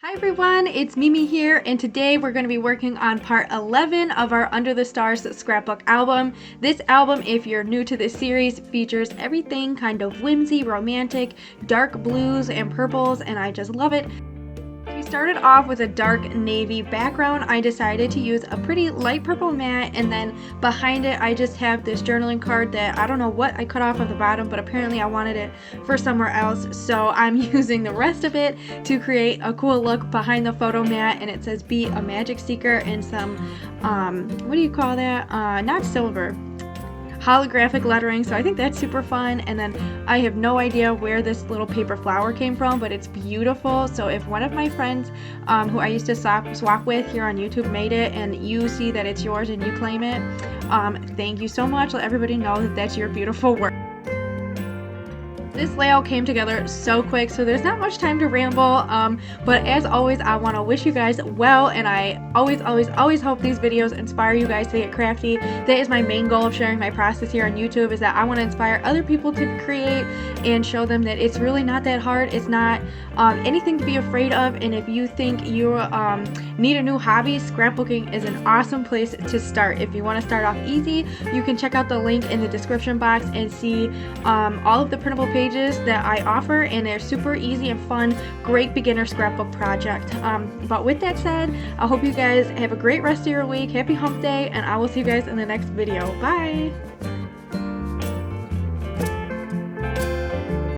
Hi everyone, it's Mimi here, and today we're going to be working on part 11 of our Under the Stars scrapbook album. This album, if you're new to this series, features everything kind of whimsy, romantic, dark blues and purples, and I just love it. We started off with a dark navy background. I decided to use a pretty light purple mat, and then behind it I just have this journaling card that I don't know what I cut off of the bottom, but apparently I wanted it for somewhere else, so I'm using the rest of it to create a cool look behind the photo mat. And it says "Be a Magic Seeker" and some what do you call that, not silver, holographic lettering, so I think that's super fun. And then I have no idea where this little paper flower came from, but it's beautiful. So if one of my friends who I used to swap with here on YouTube made it and you see that it's yours and you claim it, thank you so much. Let everybody know that that's your beautiful work. This layout came together so quick, so there's not much time to ramble, but as always, I want to wish you guys well, and I always hope these videos inspire you guys to get crafty. That is my main goal of sharing my process here on YouTube, is that I want to inspire other people to create and show them that it's really not that hard. It's not anything to be afraid of, and if you think you need a new hobby, scrapbooking is an awesome place to start. If you want to start off easy, you can check out the link in the description box and see all of the printable pages that I offer, and they're super easy and fun, great beginner scrapbook project. But with that said, I hope you guys have a great rest of your week. Happy hump day, and I will see you guys in the next video. Bye!